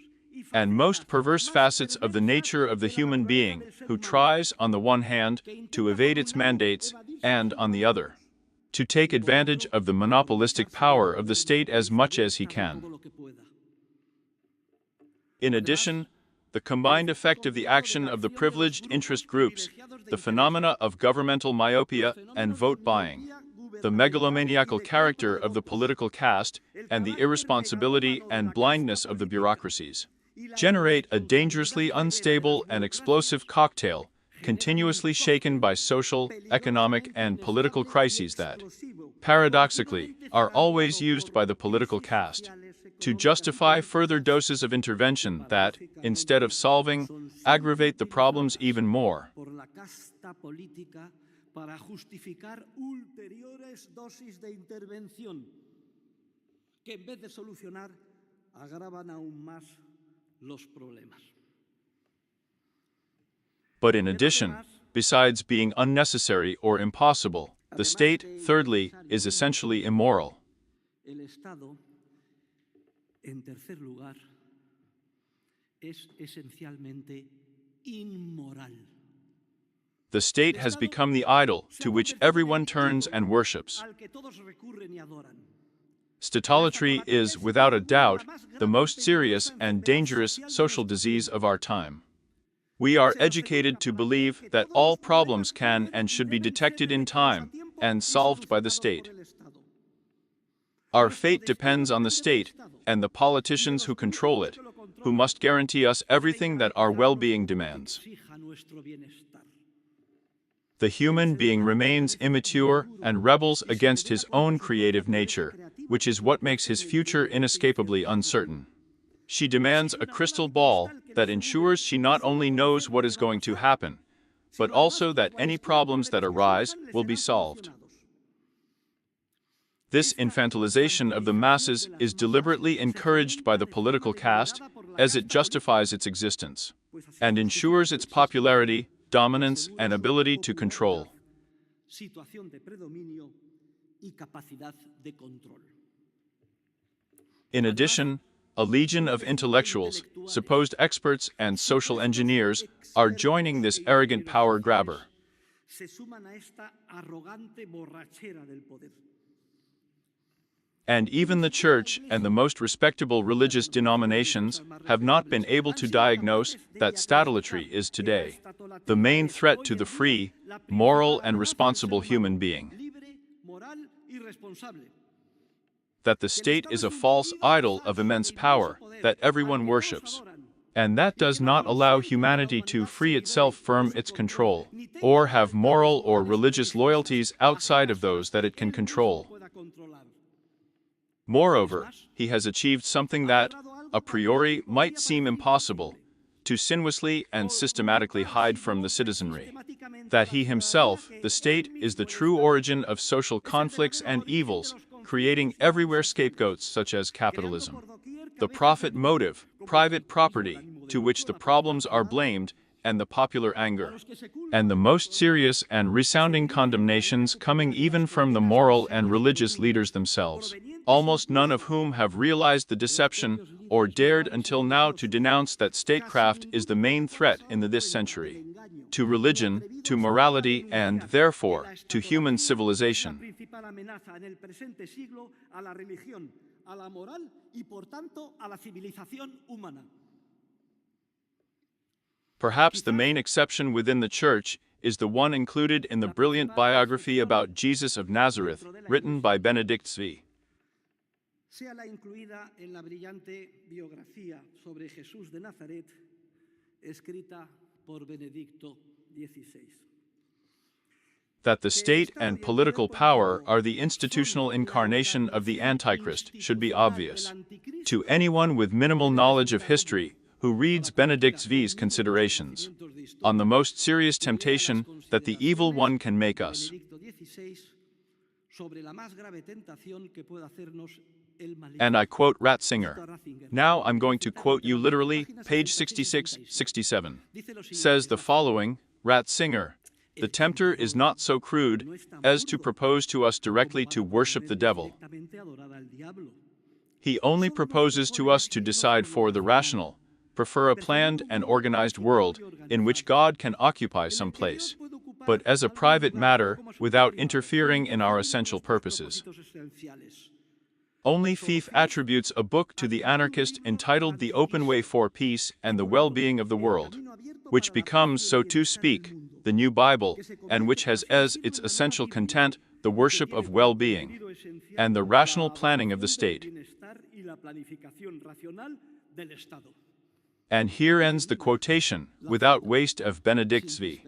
and most perverse facets of the nature of the human being who tries, on the one hand, to evade its mandates, and, on the other, to take advantage of the monopolistic power of the state as much as he can. In addition, the combined effect of the action of the privileged interest groups, the phenomena of governmental myopia and vote buying, the megalomaniacal character of the political caste, and the irresponsibility and blindness of the bureaucracies, generate a dangerously unstable and explosive cocktail continuously shaken by social, economic, and political crises that, paradoxically, are always used by the political caste to justify further doses of intervention that, instead of solving, aggravate the problems even more. But in addition, besides being unnecessary or impossible, the state, thirdly, is essentially immoral. The state has become the idol to which everyone turns and worships. Statolatry is, without a doubt, the most serious and dangerous social disease of our time. We are educated to believe that all problems can and should be detected in time and solved by the state. Our fate depends on the state and the politicians who control it, who must guarantee us everything that our well-being demands. The human being remains immature and rebels against his own creative nature, which is what makes his future inescapably uncertain. She demands a crystal ball that ensures she not only knows what is going to happen, but also that any problems that arise will be solved. This infantilization of the masses is deliberately encouraged by the political caste as it justifies its existence and ensures its popularity, dominance, and ability to control. In addition, a legion of intellectuals, supposed experts, and social engineers are joining this arrogant power grabber. And even the church and the most respectable religious denominations have not been able to diagnose that statolatry is today the main threat to the free, moral, and responsible human being. That the state is a false idol of immense power that everyone worships, and that does not allow humanity to free itself from its control, or have moral or religious loyalties outside of those that it can control. Moreover, he has achieved something that, a priori, might seem impossible, to sinuously and systematically hide from the citizenry. That he himself, the state, is the true origin of social conflicts and evils, creating everywhere scapegoats such as capitalism. The profit motive, private property, to which the problems are blamed, and the popular anger. And the most serious and resounding condemnations coming even from the moral and religious leaders themselves, almost none of whom have realized the deception or dared until now to denounce that statecraft is the main threat in this century, to religion, to morality, and, therefore, to human civilization. Perhaps the main exception within the Church is the one included in the brilliant biography about Jesus of Nazareth, written by Benedict XVI. Sea la incluida en la brillante biografía sobre Jesús de Nazaret, escrita por Benedicto XVI. That the state and political power are the institutional incarnation of the Antichrist should be obvious to anyone with minimal knowledge of history who reads Benedict XVI's considerations on the most serious temptation that the evil one can make us. And I quote Ratzinger. Now I'm going to quote you literally, page 66-67. Says the following, Ratzinger, "The tempter is not so crude as to propose to us directly to worship the devil. He only proposes to us to decide for the rational, prefer a planned and organized world in which God can occupy some place, but as a private matter without interfering in our essential purposes." Only Fife attributes a book to the anarchist entitled The Open Way for Peace and the Well-Being of the World, which becomes, so to speak, the new Bible, and which has as its essential content the worship of well-being and the rational planning of the state. And here ends the quotation, without waste, of Benedict XVI.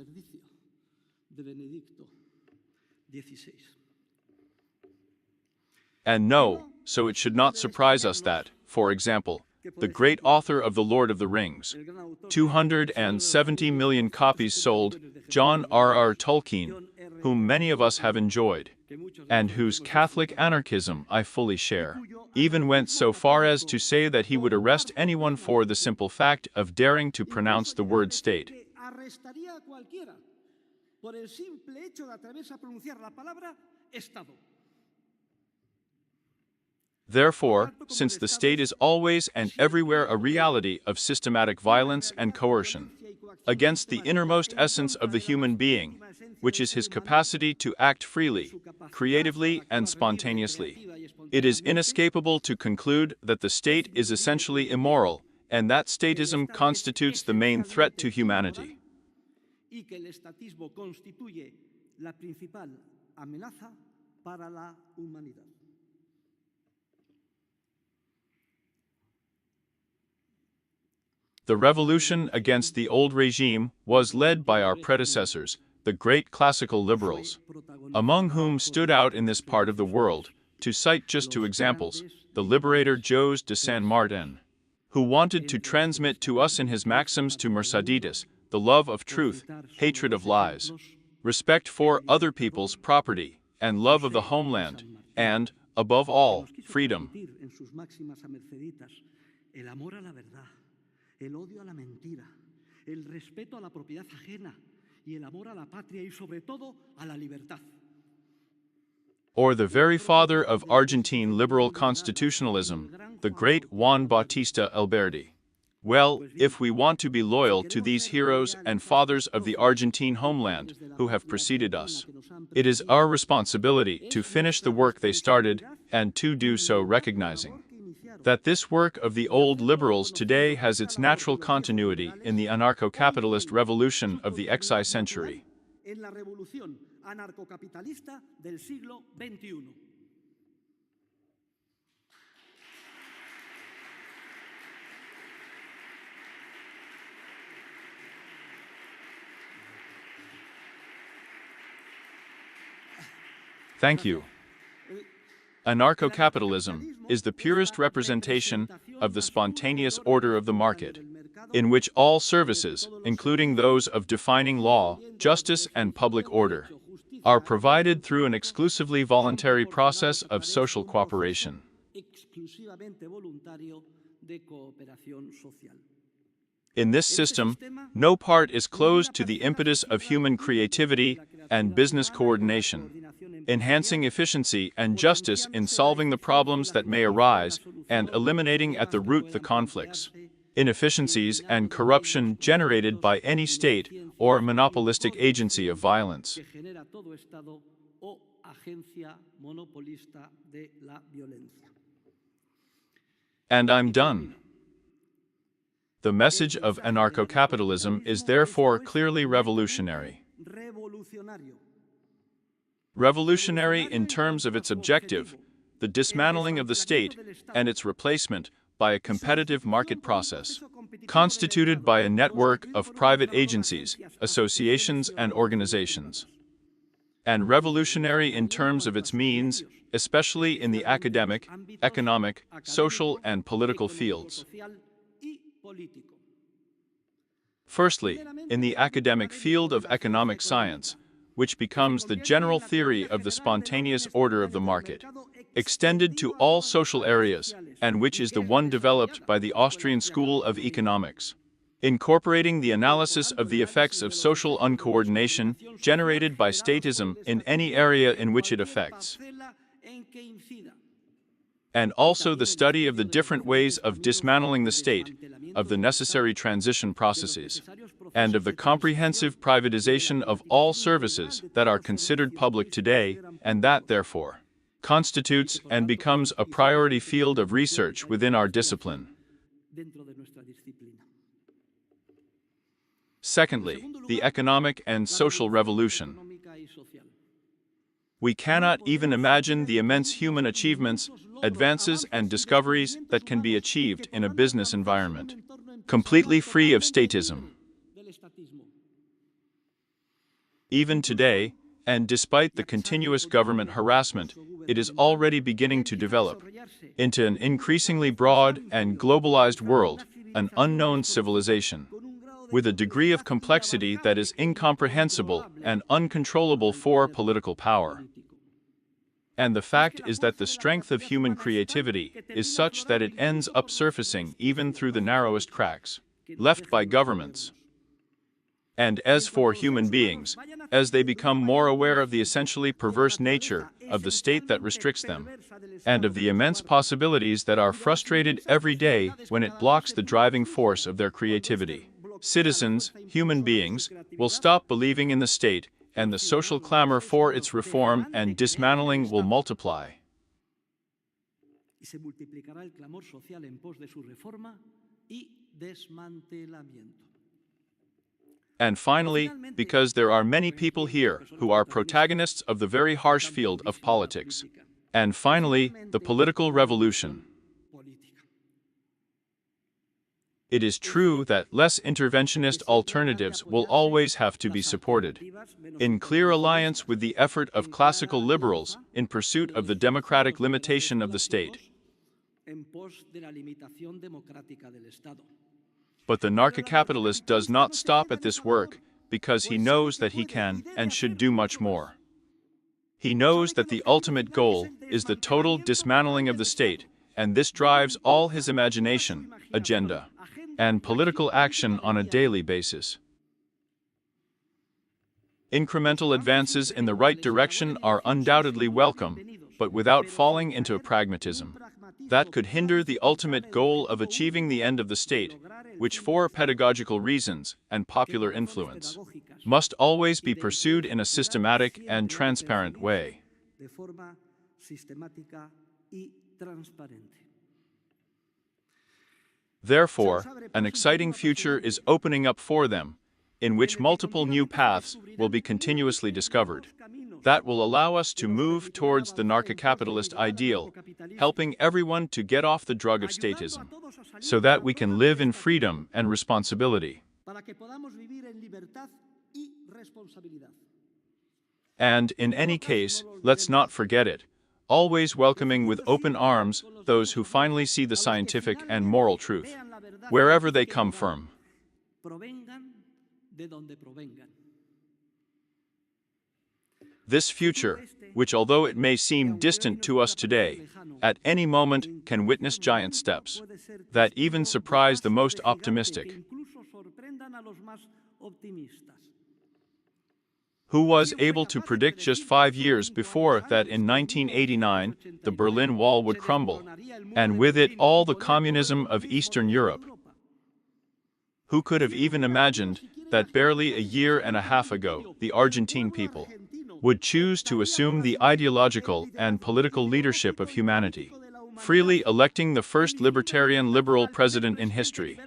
And no, so it should not surprise us that, for example, the great author of The Lord of the Rings, 270 million copies sold, John R.R. Tolkien, whom many of us have enjoyed, and whose Catholic anarchism I fully share, even went so far as to say that he would arrest anyone for the simple fact of daring to pronounce the word state. Therefore, since the state is always and everywhere a reality of systematic violence and coercion against the innermost essence of the human being, which is his capacity to act freely, creatively, and spontaneously, it is inescapable to conclude that the state is essentially immoral, and that statism constitutes the main threat to humanity. The revolution against the old regime was led by our predecessors, the great classical liberals, among whom stood out in this part of the world, to cite just two examples, the liberator José de San Martin, who wanted to transmit to us in his maxims to Merceditas the love of truth, hatred of lies, respect for other people's property, and love of the homeland, and, above all, freedom. El odio a la mentira, el respeto a la propiedad ajena y el amor a la patria y sobre todo a la libertad. Or the very father of Argentine liberal constitutionalism, the great Juan Bautista Alberti. Well, if we want to be loyal to these heroes and fathers of the Argentine homeland who have preceded us, it is our responsibility to finish the work they started and to do so recognizing that this work of the old liberals today has its natural continuity in the anarcho-capitalist revolution of the XI century. En la revolución anarcocapitalista del siglo XXI. Thank you. Anarcho-capitalism is the purest representation of the spontaneous order of the market, in which all services, including those of defining law, justice, and public order, are provided through an exclusively voluntary process of social cooperation. In this system, no part is closed to the impetus of human creativity and business coordination, enhancing efficiency and justice in solving the problems that may arise and eliminating at the root the conflicts, inefficiencies, and corruption generated by any state or monopolistic agency of violence. And I'm done. The message of anarcho-capitalism is therefore clearly revolutionary. Revolutionary in terms of its objective, the dismantling of the state and its replacement by a competitive market process, constituted by a network of private agencies, associations, and organizations. And revolutionary in terms of its means, especially in the academic, economic, social, and political fields. Firstly, in the academic field of economic science, which becomes the general theory of the spontaneous order of the market, extended to all social areas, and which is the one developed by the Austrian School of Economics, incorporating the analysis of the effects of social uncoordination generated by statism in any area in which it affects, and also the study of the different ways of dismantling the state, of the necessary transition processes, and of the comprehensive privatization of all services that are considered public today, and that, therefore, constitutes and becomes a priority field of research within our discipline. Secondly, the economic and social revolution. We cannot even imagine the immense human achievements, advances, and discoveries that can be achieved in a business environment, completely free of statism. Even today, and despite the continuous government harassment, it is already beginning to develop into an increasingly broad and globalized world, an unknown civilization, with a degree of complexity that is incomprehensible and uncontrollable for political power. And the fact is that the strength of human creativity is such that it ends up surfacing even through the narrowest cracks left by governments. And as for human beings, as they become more aware of the essentially perverse nature of the state that restricts them, and of the immense possibilities that are frustrated every day when it blocks the driving force of their creativity, citizens, human beings, will stop believing in the state, and the social clamor for its reform and dismantling will multiply. And finally, because there are many people here who are protagonists of the very harsh field of politics. And finally, the political revolution. It is true that less interventionist alternatives will always have to be supported, in clear alliance with the effort of classical liberals in pursuit of the democratic limitation of the state. But the narco-capitalist does not stop at this work because he knows that he can and should do much more. He knows that the ultimate goal is the total dismantling of the state, and this drives all his imagination, agenda, and political action on a daily basis. Incremental advances in the right direction are undoubtedly welcome, but without falling into pragmatism that could hinder the ultimate goal of achieving the end of the state, which for pedagogical reasons and popular influence must always be pursued in a systematic and transparent way. Therefore, an exciting future is opening up for them, in which multiple new paths will be continuously discovered, that will allow us to move towards the narco-capitalist ideal, helping everyone to get off the drug of statism, so that we can live in freedom and responsibility. And in any case, let's not forget it, always welcoming with open arms those who finally see the scientific and moral truth, wherever they come from. This future, which although it may seem distant to us today, at any moment can witness giant steps that even surprise the most optimistic. Who was able to predict just 5 years before that in 1989 the Berlin Wall would crumble, and with it all the communism of Eastern Europe? Who could have even imagined that barely a year and a half ago the Argentine people would choose to assume the ideological and political leadership of humanity, freely electing the first libertarian liberal president in history?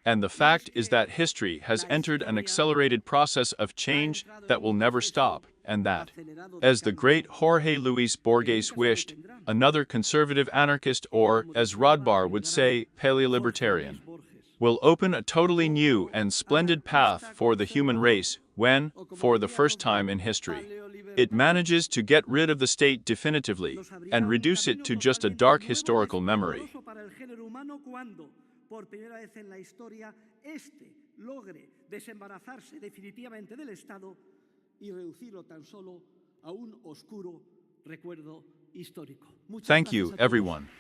And the fact is that history has entered an accelerated process of change that will never stop, and that, as the great Jorge Luis Borges wished, another conservative anarchist, or, as Rothbard would say, paleolibertarian, will open a totally new and splendid path for the human race when, for the first time in history, it manages to get rid of the state definitively and reduce it to just a dark historical memory. Por primera vez en la historia, logre desembarazarse definitivamente del Estado y reducirlo tan solo a un oscuro recuerdo histórico. Thank you, everyone.